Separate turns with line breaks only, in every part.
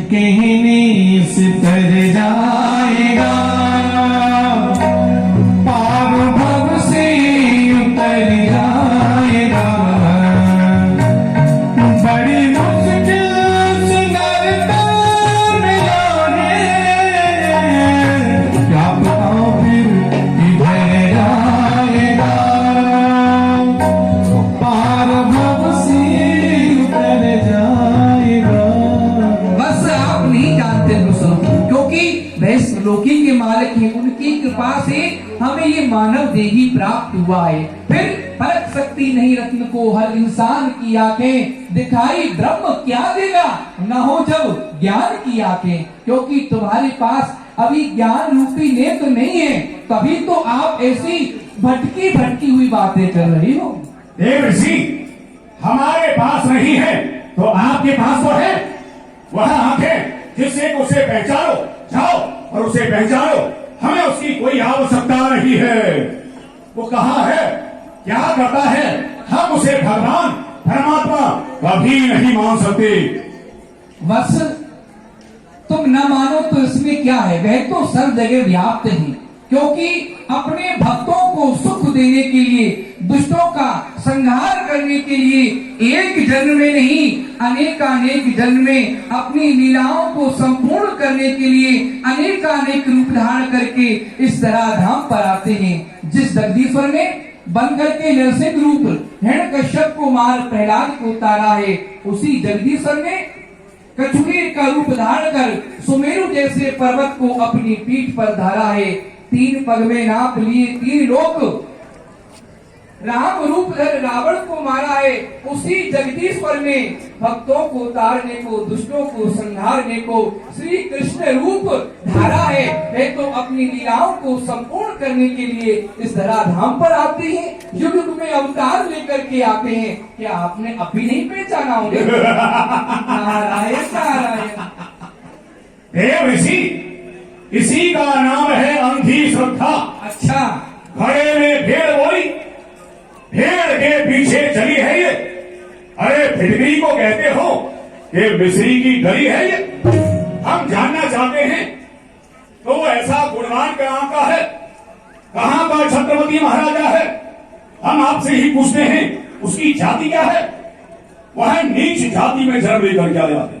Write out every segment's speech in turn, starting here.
कहने से तर जाएगा, पार भव से उतर जाएगा। बड़ी मुश्किल से नरता मिला है, क्या बताओ फिर किधर जाएगा, पार भव से उतर जाएगा।
बस आप नहीं जानते दोस्तों, क्योंकि वह लोकी के मालिक हैं, उनकी कृपा से हमें ये मानव देही प्राप्त हुआ है। फिर परख सकती नहीं रत्न को हर इंसान की आंखें, दिखाई ब्रह्म क्या देगा न हो जब ज्ञान की आंखें। क्योंकि तुम्हारे पास अभी ज्ञान रूपी नेत्र नहीं है, तभी तो आप ऐसी भटकी भटकी हुई बातें कर रही हो।
देव ऋषि, हमारे पास नहीं है तो आपके पास तो है। वह आंखें जिससे उसे पहचानो, जाओ और उसे पहचानो। हमें उसकी कोई आवश्यकता नहीं है। वो कहाँ है, क्या करता है, हम उसे भगवान परमात्मा कभी नहीं मान सकते।
बस तुम न मानो तो इसमें क्या है, वह तो सब जगह व्याप्त है। क्योंकि अपने भक्तों को सुख देने के लिए, दुष्टों का संहार करने के लिए एक जन्म में नहीं अनेकानेक जन्म में अपनी लीलाओं को संपूर्ण करने के लिए अनेकानेक रूप धारण करके इस धराधाम पर आते हैं। जिस जगदीश्वर ने बन करके नरसिंह रूप हिरण्यकश्यप को मार प्रहलाद को उतारा है, उसी जगदीश्वर ने कछुए का रूप धारण कर सुमेरु जैसे पर्वत को अपनी पीठ पर धारा है। 3 पग में नाप लिए 3 लोक, राम रूप धर रावण को मारा है। उसी जगदीश्वर ने भक्तों को उतारने को, दुष्टों को संहारने को श्री कृष्ण रूप धारा है। वे तो अपनी लीलाओं को संपूर्ण करने के लिए इस धराधाम पर आते हैं, युग युग में अवतार लेकर के आते हैं। क्या आपने अभी नहीं पहचाना उन्हें? नारायण नारायण।
देव ऋषि, इसी का नाम है अंधी श्रद्धा।
अच्छा,
घड़े में भेड़ बोली, भेड़ के पीछे चली है ये। अरे फिटकरी को कहते हो कि मिस्री की गली है ये। हम जानना चाहते हैं तो वो ऐसा गुणवान कहाँ का है, कहाँ का छत्रपति महाराजा है। हम आपसे ही पूछते हैं उसकी जाति क्या है। वह नीच जाति में जन्म लेकर क्या जाते,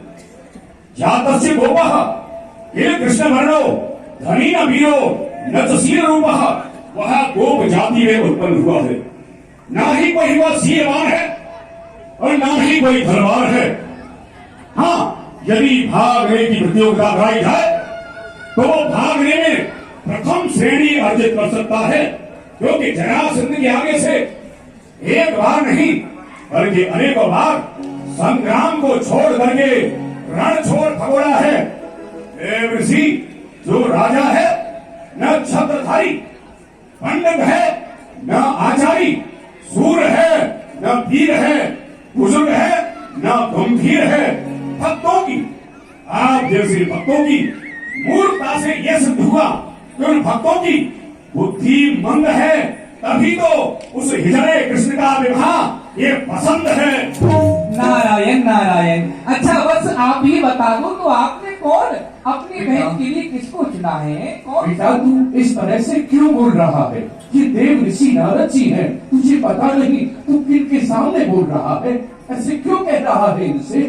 जातस्य गोपः ये कृष्ण वर्णो धनी न वीरो न तसीर रूपः। वह गोप जाति में उत्पन्न हुआ है। ना ही कोई वह सीलवान है और ना ही कोई धनवान है। हाँ, यदि भागने की प्रतियोगिता कराई जाए तो वो भागने में प्रथम श्रेणी अर्जित कर सकता है। क्योंकि जरासंध के आगे से एक बार नहीं बल्कि अनेकों बार संग्राम को छोड़ करके रण छोड़ भगोड़ा है। देव ऋषि, जो राजा है न छत्रधारी, पंडित है न आचारी, सूर है न वीर है, बुजुर्ग है न गंभीर है। भक्तों की, आप जैसे भक्तों की मूर्खता से यह सिद्ध हुआ कि उन भक्तों की बुद्धि मंद है, तभी तो उस हिजड़े कृष्ण का विवाह ये पसंद है।
नारायण नारायण। अच्छा, बस आप ही बता दो तो आपने कौन अपनी बहन के लिए किसको चुना है? कौन?
बेटा, तू इस तरह से क्यों बोल रहा है? ये देव ऋषि नारद जी हैं, तुझे पता नहीं तू किनके सामने बोल रहा है? ऐसे क्यों कह रहा है इनसे?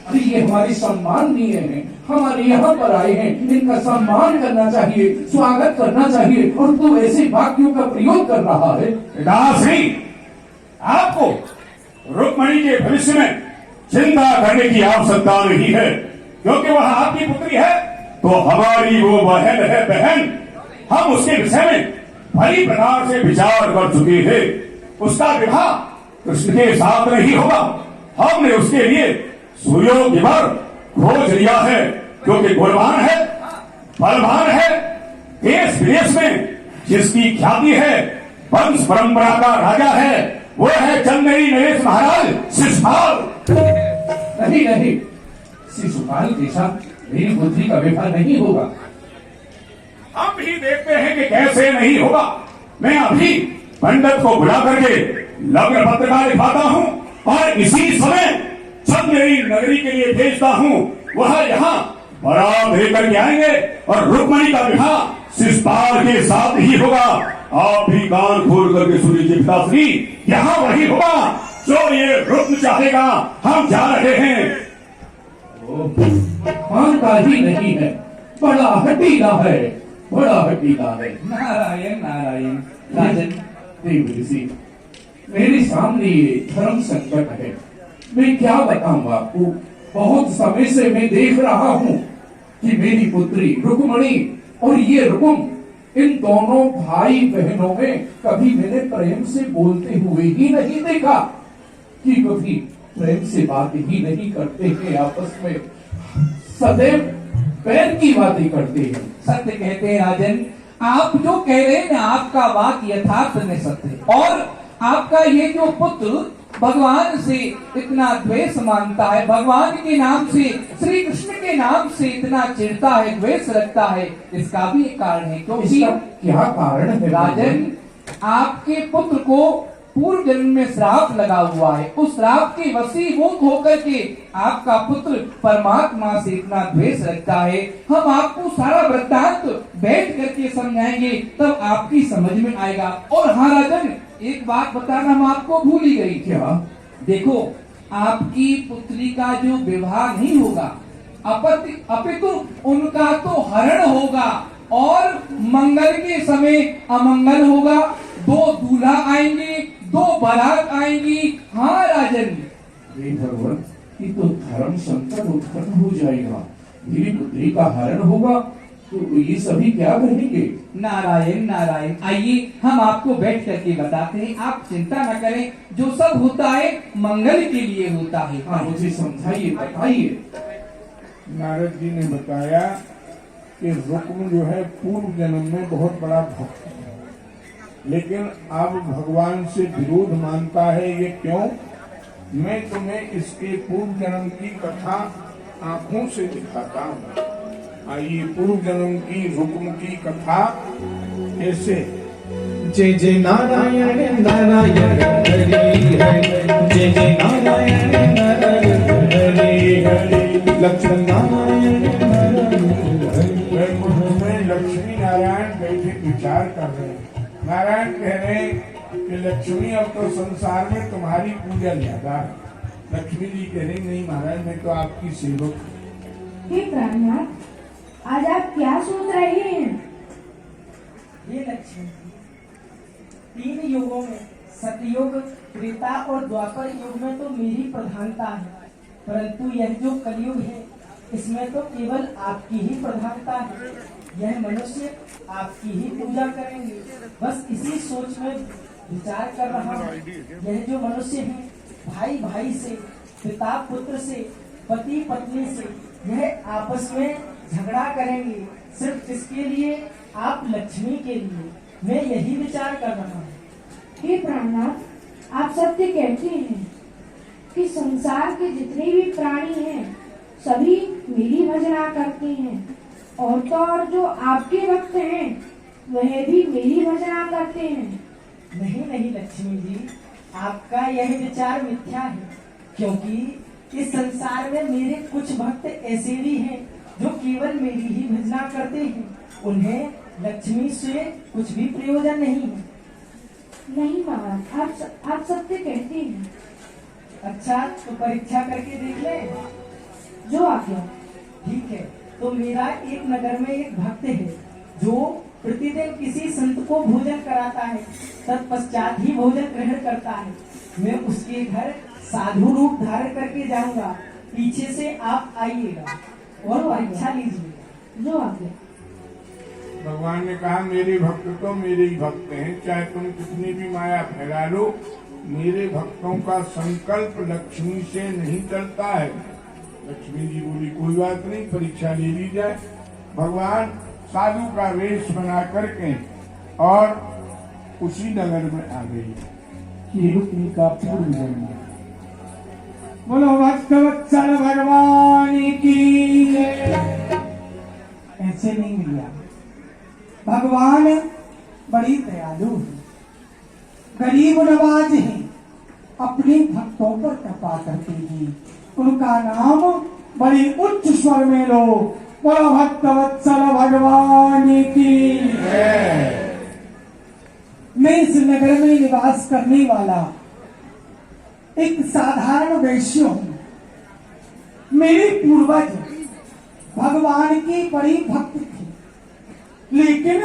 अरे ये हमारे सम्माननीय हैं, हमारे यहाँ पर आए हैं, इनका सम्मान करना चाहिए, स्वागत करना चाहिए, और तू ऐसे वाक्यों का प्रयोग कर रहा है।
दासी, आपको रुक्मणी के भविष्य में चिंता करने की आवश्यकता नहीं है। क्योंकि वह आपकी पुत्री है तो हमारी वो बहन है बहन। हम उसके विषय में भली प्रकार से विचार कर चुके हैं। उसका विवाह कृष्ण के साथ नहीं होगा। हमने उसके लिए सुयोग्य वर खोज लिया है। क्योंकि गुणवान है, बलवान है, देश विदेश में जिसकी ख्याति है, वंश परंपरा का राजा है, वो है चंदेरी नरेश महाराज शिशुपाल।
नहीं नहीं, शिशुपाल जैसा मेरी बुद्धि का विवाह नहीं होगा।
हम भी देखते हैं कि कैसे नहीं होगा। मैं अभी पंडित को बुला करके लग्न पत्रिका लिखवाता हूँ और इसी समय चंदेरी नगरी के लिए भेजता हूँ। वह यहाँ बारात लेकर के आएंगे और रुक्मणी का विवाह शिष्टाचार के साथ ही होगा। आप भी कान खोल करके सुन लीजिए पिताश्री, यहाँ वही होगा जो ये रुक्म चाहेगा। हम जा रहे हैं।
मानता ही नहीं है, बड़ा हठीला है, बड़ा हठीला है।
नारायण नारायण। राजन,
देव ऋषि, मेरे सामने ये धर्म संकट है, मैं क्या बताऊं आपको। बहुत समय से मैं देख रहा हूँ कि मेरी पुत्री रुक्मणी और ये रुक्म, इन दोनों भाई बहनों में कभी मैंने प्रेम से बोलते हुए ही नहीं देखा, कि कभी प्रेम से बात ही नहीं करते हैं आपस में, सदैव पैर की बातें करते हैं।
सत्य कहते हैं राजन, आप जो कह रहे हैं आपका बात यथार्थ में सत्य है। और आपका ये जो पुत्र भगवान से इतना द्वेष मानता है, भगवान के नाम से, श्री कृष्ण के नाम से इतना चिढ़ता है, द्वेष रखता है, इसका भी एक कारण है। क्योंकि
इसका क्या कारण है
राजन, आपके पुत्र को पूर्व जन्म में श्राप लगा हुआ है। उस श्राप के वशीभूत होकर के आपका पुत्र परमात्मा से इतना द्वेष रखता है। हम आपको सारा वृत्तांत बैठ करके समझाएंगे, तब आपकी समझ में आएगा। और हाँ राजन, एक बात बताना हम आपको भूल ही गई।
क्या?
देखो, आपकी पुत्री का जो विवाह नहीं होगा, अपितु उनका तो हरण होगा और मंगल के समय अमंगल होगा। 2 दूल्हा आएंगे, 2 बारात आएंगी। हाँ राजन,
हे भगवान, ये तो धर्म संकट उत्पन्न हो जाएगा। मेरी पुत्री का हरण होगा तो ये सभी क्या कहेंगे?
नारायण नारायण। आइए हम आपको बैठ करके बताते हैं, आप चिंता न करें। जो सब होता है मंगल के लिए होता है।
हाँ, मुझे समझाइए, बताइए।
नारद जी ने बताया कि रुक्म जो है पूर्व जन्म में बहुत बड़ा भक्त है, लेकिन अब भगवान से विरोध मानता है। ये क्यों? मैं तुम्हें इसके पूर्व जन्म की कथा आंखों से दिखाता हूँ। आइए, पूर्व जन्म की रुक्म की कथा कैसे।
जय जय नारायण नारायण हरि हरि, जय जय नारायण नारायण हरि हरि, लक्ष्मण नारायण नारायण हरि।
में लक्ष्मी नारायण बैठे विचार कर रहे हैं। नारायण कह रहे हैं कि लक्ष्मी, अब तो संसार में तुम्हारी पूजा ज्यादा है। लक्ष्मी जी कह रही, नहीं महाराज, मैं तो आपकी सेवक हूँ।
हे प्राणनाथ, आज आप क्या सोच रहे हैं?
ये लक्ष्मी, 3 युगों में, सतयुग, त्रेता और द्वापर युग में तो मेरी प्रधानता है, परंतु यह जो कलयुग है इसमें तो केवल आपकी ही प्रधानता है। यह मनुष्य आपकी ही पूजा करेंगे, बस इसी सोच में विचार कर रहा हूँ। यह जो मनुष्य है, भाई भाई से, पिता पुत्र से, पति पत्नी से, यह आपस में झगड़ा करेंगे, सिर्फ इसके लिए, आप लक्ष्मी के लिए। मैं यही विचार कर रहा हूँ।
हे प्राणनाथ, आप सत्य कहते हैं कि संसार के जितने भी प्राणी हैं सभी मेरी भजना करते हैं, और तो और जो आपके भक्त हैं वह भी मेरी भजना करते हैं।
नहीं नहीं लक्ष्मी जी, आपका यह विचार मिथ्या है, क्योंकि इस संसार में मेरे कुछ भक्त ऐसे भी हैं जो केवल मेरी ही भजना करते हैं। उन्हें लक्ष्मी से कुछ भी प्रयोजन नहीं है।
नहीं महाराज, आप सत्य कहते हैं।
अच्छा, तो परीक्षा करके देख ले।
जो आज्ञा।
ठीक है, तो मेरा एक नगर में एक भक्त है जो प्रतिदिन किसी संत को भोजन कराता है, तत्पश्चात ही भोजन ग्रहण करता है। मैं उसके घर साधु रूप धारण करके जाऊंगा, पीछे से आप आइएगा और परीक्षा लीजिएगा।
जो आज्ञा।
भगवान ने कहा, मेरे भक्त तो मेरे ही भक्त हैं, चाहे तुम कितनी भी माया फैला लो, मेरे भक्तों का संकल्प लक्ष्मी से नहीं चलता है। लक्ष्मी जी बोली, कोई बात नहीं, परीक्षा ले ली जाए। भगवान साधु का वेश बना करके और उसी नगर में आ गई।
ये रुक्मी का पूर्व जन्म। बोलो वत्सल भगवान की। ऐसे नहीं मिला। भगवान बड़ी दयालु है, गरीब नवाज है, अपने भक्तों पर कृपा करते हैं। उनका नाम बड़ी उच्च स्वर में लो, बोलो भक्तवत्सल भगवान की। मैं इस नगर में निवास करने वाला एक साधारण वैश्य हूं। मेरे पूर्वज भगवान की बड़ी भक्त थी, लेकिन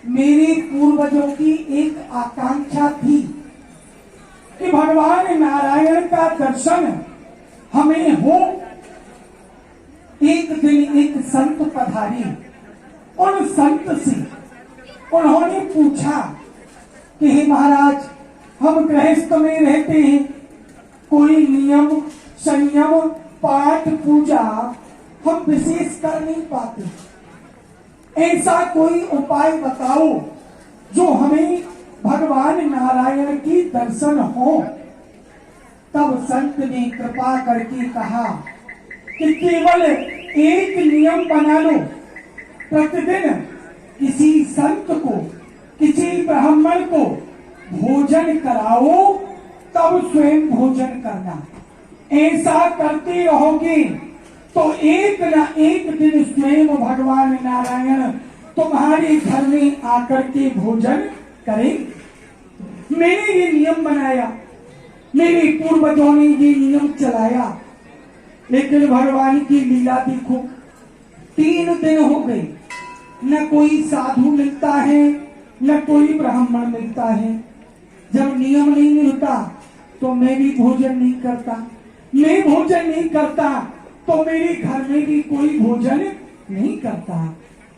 मेरे पूर्वजों की एक आकांक्षा थी कि भगवान नारायण का दर्शन हमें हो। एक दिन एक संत पधारे। उन संत से उन्होंने पूछा कि हे महाराज, हम गृहस्थ में रहते हैं, कोई नियम संयम पाठ पूजा हम विशेष कर नहीं पाते, ऐसा कोई उपाय बताओ जो हमें भगवान नारायण की दर्शन हो। तब संत ने कृपा करके कहा कि केवल एक नियम बना लो, प्रतिदिन किसी संत को, किसी ब्राह्मण को भोजन कराओ, तब स्वयं भोजन करना। ऐसा करते रहोगे तो एक न एक दिन स्वयं भगवान नारायण तुम्हारे घर में आकर के भोजन करेंगे। मैंने ये नियम बनाया, मेरे पूर्वजों ने ये नियम चलाया, लेकिन भगवान की लीला देखो। 3 दिन हो गए, न कोई साधु मिलता है, न कोई ब्राह्मण मिलता है। जब नियम नहीं मिलता तो मैं भी भोजन नहीं करता, मैं भोजन नहीं करता तो मेरे घर में भी कोई भोजन नहीं करता।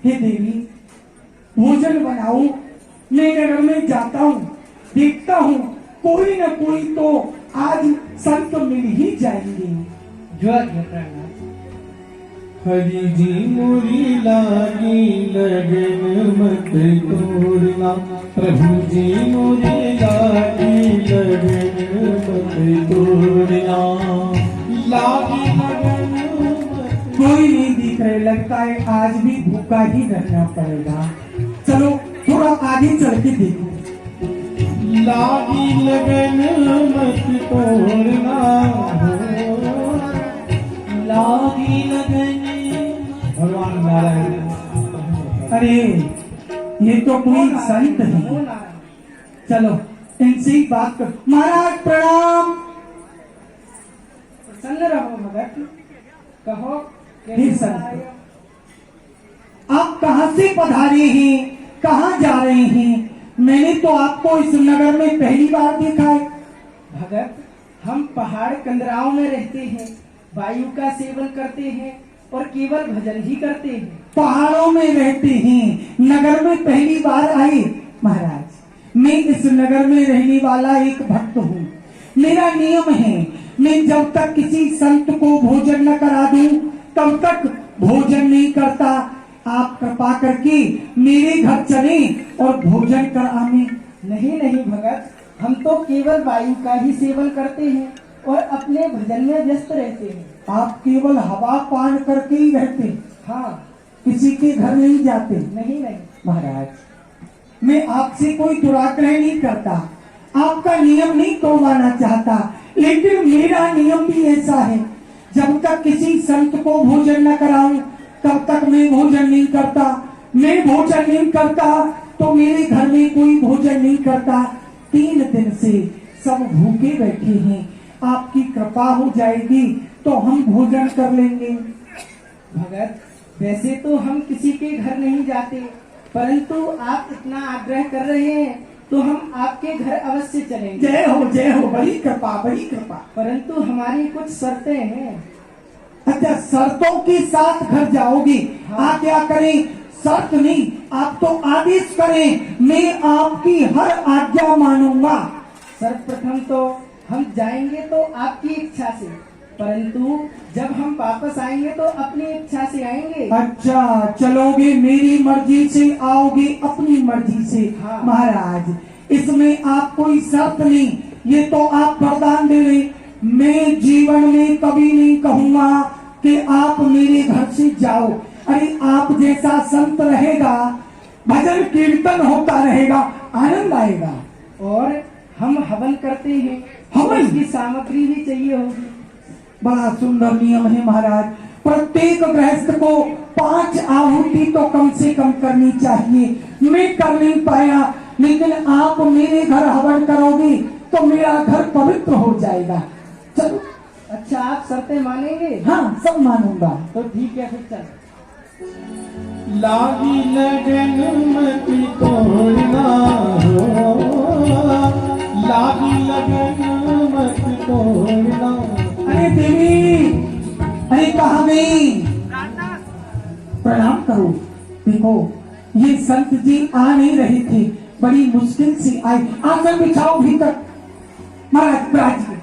हे देवी, भोजन बनाओ। मैं नगर में जाता हूँ, देखता हूँ कोई न कोई तो आज संत मिल ही जाएंगे।
जो आज्ञा प्रणाम।
हरि जी मुरी लागी लगन मत तोड़ना, प्रभु जी मुरी लागी लगन मत तोड़ना, लागी लगन मत।
कोई नहीं दिख रहे, लगता है आज भी भूखा ही रहना पड़ेगा। चलो थोड़ा आगे चल के देखो।
लागी लगन मत तोड़ना,
लागी लगन।
भगवान नारायण।
अरे ये तो कोई संत है, चलो इनसे ही बात कर। महाराज प्रणाम।
प्रसन्न रहो भगत, कहो
हे
कैसे
संत,
आए?
आप कहाँ से पधारे हैं, कहाँ जा रहे हैं? मैंने तो आपको इस नगर में पहली बार देखा है।
भगत, हम पहाड़ कंदराओं में रहते हैं, वायु का सेवन करते हैं और केवल भजन ही करते हैं।
पहाड़ों में रहते हैं, नगर में पहली बार आए। महाराज, मैं इस नगर में रहने वाला एक भक्त हूँ। मेरा नियम है, मैं जब तक किसी संत को भोजन न करा दूं तब तक भोजन नहीं करता। आप कृपा करके मेरे घर चले और भोजन कराने।
नहीं नहीं भगत, हम तो केवल वायु का ही सेवन करते हैं और अपने भजन में व्यस्त रहते हैं।
आप केवल हवा पान करके ही रहते,
हाँ,
किसी के घर नहीं जाते।
नहीं नहीं
महाराज, मैं आपसे कोई दुराग्रह नहीं करता, आपका नियम नहीं तोड़वाना चाहता, लेकिन मेरा नियम भी ऐसा है, जब तक किसी संत को भोजन न कराऊं तब तक मैं भोजन नहीं करता। मैं भोजन नहीं करता तो मेरे घर में कोई भोजन नहीं करता। 3 दिन से सब भूखे बैठे हैं, आपकी कृपा हो जाएगी तो हम भोजन कर लेंगे।
भगत, वैसे तो हम किसी के घर नहीं जाते, परंतु आप इतना आग्रह कर रहे हैं तो हम आपके घर अवश्य चलेंगे।
जय हो जय हो, बड़ी कृपा बड़ी कृपा।
परंतु हमारी कुछ शर्तें हैं।
अच्छा, शर्तों के साथ घर जाओगे?
हाँ।
आप क्या करें? शर्त नहीं, आप तो आदेश करें, मैं आपकी हर आज्ञा मानूंगा।
सर्वप्रथम तो हम जाएंगे तो आपकी इच्छा से, परंतु जब हम वापस आएंगे तो अपनी इच्छा से आएंगे।
अच्छा, चलोगे मेरी मर्जी से, आओगे अपनी मर्जी से।
हाँ।
महाराज, इसमें आप कोई शर्त नहीं, ये तो आप वरदान दे रहे। मैं जीवन में कभी नहीं कहूंगा कि आप मेरे घर से जाओ। अरे आप जैसा संत रहेगा, भजन कीर्तन होता रहेगा, आनंद आएगा।
और हम हवन करते हैं,
हवन?
उसकी सामग्री भी चाहिए होगी।
बड़ा सुंदर नियम है महाराज, प्रत्येक गृहस्थ को 5 आहुति तो कम से कम करनी चाहिए। मैं कर नहीं पाया, लेकिन आप मेरे घर हवन करोगे तो मेरा घर पवित्र हो जाएगा। चलो।
अच्छा, आप शर्तें मानेंगे?
हाँ, सब मानूंगा।
तो ठीक है, फिर चल।
लागी लगन मत तोड़ना हो, लागी लगन मत तोड़ना।
अरे देवी, अरे कहाँ गई? प्रणाम करो। देखो, ये संत जी आ नहीं रहे थे, बड़ी मुश्किल से आए। आसन बिछाओ भीतर। महाराज विराजिए।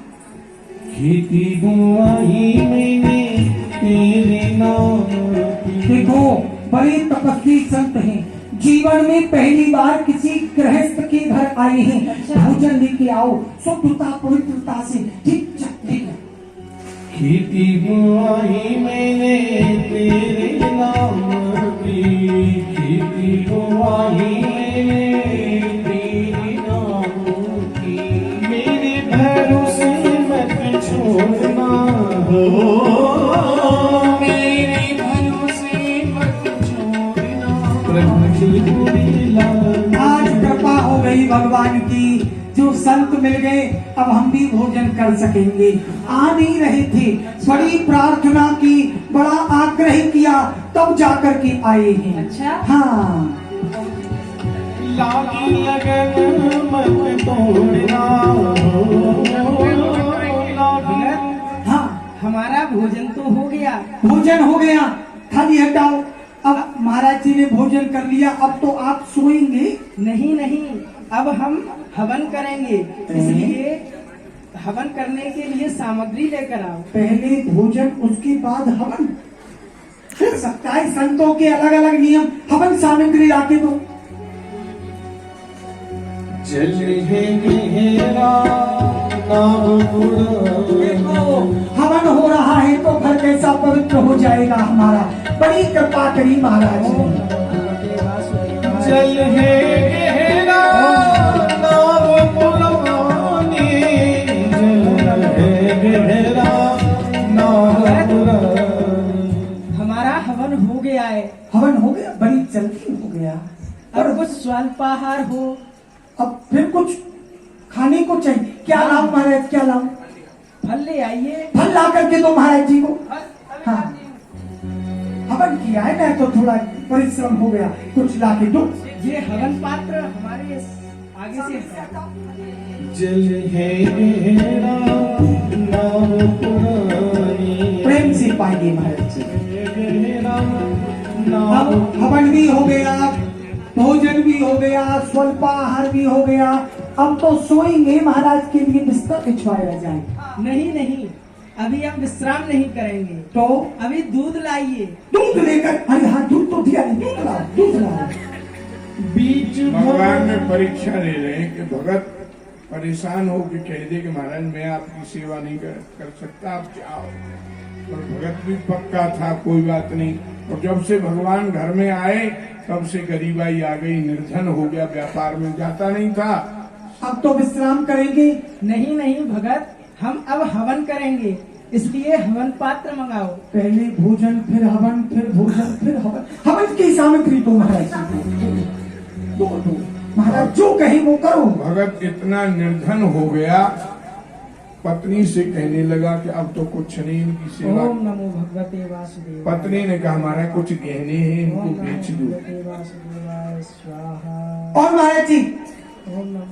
खेती बुआई मैंने तेरे नाम की।
देखो, बड़े तपस्वी संत हैं, जीवन में पहली बार किसी गृहस्थ के घर आए हैं। भोजन लेके आओ शुद्धता पवित्रता से। ठीक ठीक है।
खेती बुआई मैंने तेरे नाम की, खेती बुआई मैंने तेरे नाम की। मेरे भरोसे मत छोड़ना हो, मेरे भरोसे मत छोड़ना।
आज कृपा हो गई भगवान की, जो संत मिल गए, अब हम भी भोजन कर सकेंगे। आ नहीं रहे थे, बड़ी प्रार्थना की, बड़ा आग्रह किया, तब जाकर के आए हैं।
अच्छा।
हाँ।
लागी लगन मत तोड़ना हो।
हाँ,
हमारा भोजन तो हो गया।
भोजन हो गया, थाली हटाओ। अब महाराज जी ने भोजन कर लिया, अब तो आप सोएंगे।
नहीं नहीं, अब हम हवन करेंगे, इसलिए हवन करने के लिए सामग्री लेकर आओ।
पहले भोजन, उसके बाद हवन। फिर 27 संतों के अलग अलग नियम। हवन सामग्री लाके दो।
जल है गहरा नाम
देखो, हवन हो रहा है तो घर कैसा पवित्र हो जाएगा हमारा। बड़ी कृपा करी महाराज ने।
जल है गहरा नाम पुरानी, जल है गहरा नाम पुरानी।
हमारा हवन हो गया है।
हवन हो गया, बड़ी जल्दी हो गया।
अब कुछ स्वल्पाहार हो।
अब फिर कुछ खाने को चाहिए। क्या लाऊं महाराज, क्या लाऊं?
फल ले आइए।
फल ला करके दो महाराज जी को। हाँ, हवन किया है ना, तो थोड़ा परिश्रम हो गया, कुछ ला के दो।
ये हवन पात्र हमारे आगे से है।
जल है गहरा नाम पुरानी।
प्रेम से पाएंगे महाराज जी।
गहरा
अब
नाम
हवन भी हो गया, भोजन भी हो गया, स्वल्पाहार भी हो गया। अब तो सोएंगे। महाराज के लिए बिस्तर बिछवाया जाए।
नहीं नहीं, अभी हम विश्राम नहीं करेंगे।
तो
अभी दूध लाइए।
दूध लेकर, अरे हाँ, दूध तो दिया नहीं, दूध लाओ, दूध लाओ।
बीच
भगवान में परीक्षा ले रहे हैं कि भगत परेशान हो के कह दे कि महाराज मैं आपकी सेवा नहीं कर सकता, आप जाओ। और भगत भी पक्का था, कोई बात नहीं। और जब से भगवान घर में आए तब से गरीबाई आ गई, निर्धन हो गया, व्यापार में जाता नहीं था।
अब तो विश्राम करेंगे।
नहीं नहीं भगत, हम अब हवन करेंगे, इसलिए हवन पात्र मंगाओ।
पहले भोजन, फिर हवन, फिर भोजन, फिर हवन। हवन की सामग्री तो महाराज दो। महाराज जो कहे वो करो।
भगत इतना निर्धन हो गया, पत्नी से कहने लगा कि अब तो कुछ नहीं, इनकी सेवा।
ओम नमो भगवते वासुदेव।
पत्नी ने कहा हमारा कुछ गहने हैं, इनको
ओम
बेच
नमो
दो।
भगवते वासुदेवाय स्वाहा।
और महाराज जी,
ओम नमो।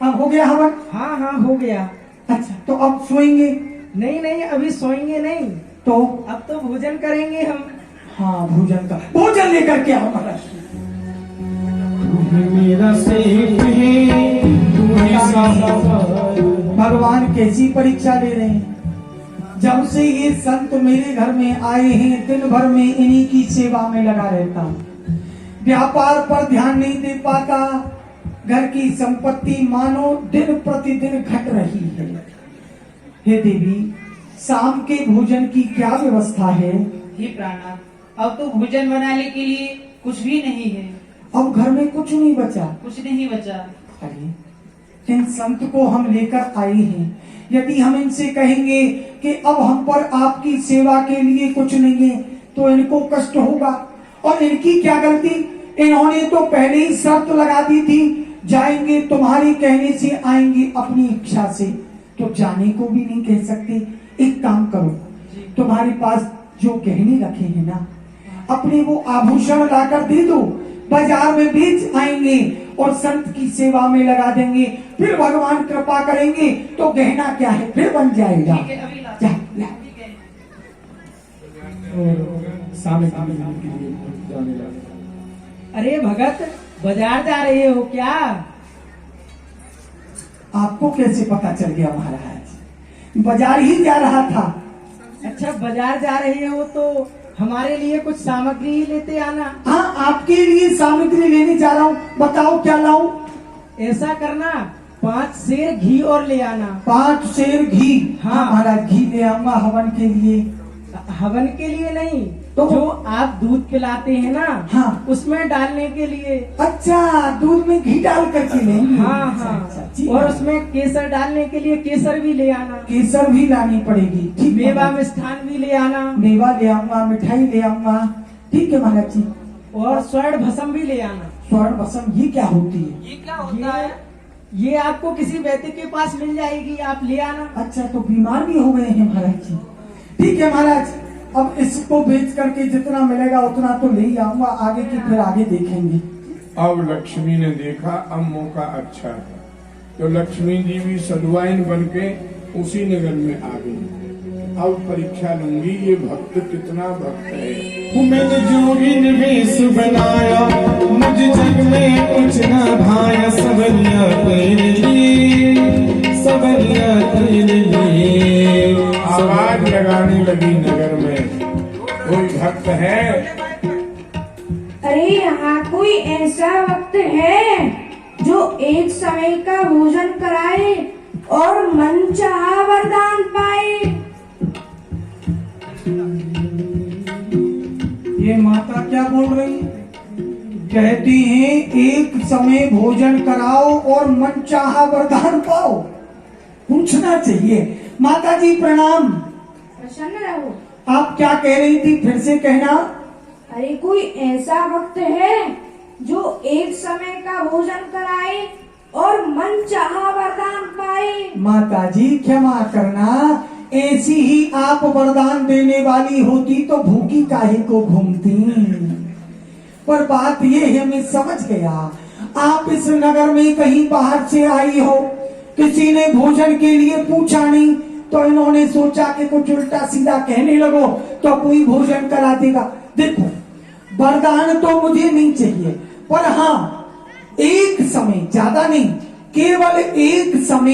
अब हो गया हवन।
हाँ हाँ, हो गया।
अच्छा, तो अब सोएंगे।
नहीं नहीं, अभी सोएंगे नहीं,
तो
अब तो भोजन करेंगे हम।
हाँ, भोजन का भोजन लेकर के आओ महाराज।
मेरा सेठ है तुम्हें साहब।
भगवान कैसी परीक्षा ले रहे हैं। जब से ये संत मेरे घर में आए हैं, दिन भर में इन्हीं की सेवा में लगा रहता हूँ। व्यापार पर ध्यान नहीं दे पाता। घर की संपत्ति मानो दिन प्रतिदिन घट रही है। हे देवी, शाम के भोजन की क्या व्यवस्था है?
हे प्राणनाथ, अब तो भोजन बनाने के लिए कुछ भी नहीं है।
अब घर में कुछ नहीं बचा।
कुछ नहीं बचा।
अरे इन संत को हम लेकर आए हैं। यदि हम इनसे कहेंगे कि अब हम पर आपकी सेवा के लिए कुछ नहीं है तो इनको कष्ट होगा। और इनकी क्या गलती, इन्होंने तो पहले ही शर्त लगा दी थी, जाएंगे तुम्हारे कहने से, आएंगे अपनी इच्छा से, तो जाने को भी नहीं कह सकते। एक काम करो, तुम्हारे पास जो गहने रखे हैं ना, अपने वो आभूषण लाकर दे दो, बाजार में बेच आएंगे और संत की सेवा में लगा देंगे, फिर भगवान कृपा करेंगे तो गहना क्या है, फिर बन जाएगा। जा, ला।
अरे भगत, बाजार जा रहे हो क्या?
आपको कैसे पता चल गया महाराज? बाजार ही जा रहा था।
अच्छा, बाजार जा रहे हो तो हमारे लिए कुछ सामग्री ही लेते आना।
हाँ, आपके लिए सामग्री लेने जा रहा हूँ, बताओ क्या लाऊं?
ऐसा करना, 5 सेर घी और ले आना।
5 सेर घी?
हाँ
महाराज, घी ले आऊंगा हवन के लिए।
हवन के लिए नहीं,
तो
जो आप दूध पिलाते हैं ना,
हाँ,
उसमें डालने के लिए।
अच्छा, दूध में घी डाल करके लेंगे।
हाँ हाँ, और उसमें केसर डालने के लिए केसर भी ले आना।
केसर भी लानी पड़ेगी, ठीक।
मेवा मिष्ठान भी ले आना।
मेवा ले आऊंगा, मिठाई ले आऊंगा, ठीक है महाराज जी।
और स्वर्ण भस्म भी ले आना।
स्वर्ण भस्म ये क्या होती है?
ये क्या होता है? ये आपको किसी वैद्य के पास मिल जाएगी, आप ले आना।
अच्छा, तो बीमार भी हो गए हैं महाराज जी। ठीक है महाराज, अब इसको बेच करके जितना मिलेगा उतना तो ले ही आऊंगा, आगे की फिर आगे देखेंगे।
अब लक्ष्मी ने देखा अब मौका अच्छा है, तो लक्ष्मी जी भी सदवाइन बन के उसी नगर में आ गई। अब परीक्षा लूंगी ये भक्त कितना भक्त है।
मैंने जोगिन वेश बनाया, मुझ जग में कुछ न भाया, सबरिया तेरे लिए, सबरिया तेरे लिए।
आवाज लगाने लगी नगर में, कोई भक्त है?
अरे यहाँ कोई ऐसा वक्त है जो एक समय का भोजन कराए और मनचाहा वरदान पाए?
ये माता क्या बोल रही है? कहती हैं एक समय भोजन कराओ और मनचाहा वरदान पाओ। पूछना चाहिए। माता जी प्रणाम।
प्रसन्न रहो।
आप क्या कह रही थी, फिर से कहना।
अरे कोई ऐसा वक्त है जो एक समय का भोजन कराए और मनचाहा वरदान पाए?
माता जी क्षमा करना, ऐसी ही आप वरदान देने वाली होती तो भूखी काहे को घूमती। पर बात ये है, मैं समझ गया, आप इस नगर में कहीं बाहर से आई हो, किसी ने भोजन के लिए पूछा नहीं तो इन्होंने सोचा कि कुछ उल्टा सीधा कहने लगो तो कोई भोजन करा देगा। देखो, वरदान तो मुझे नहीं चाहिए, पर हाँ एक समय, ज्यादा नहीं, केवल एक समय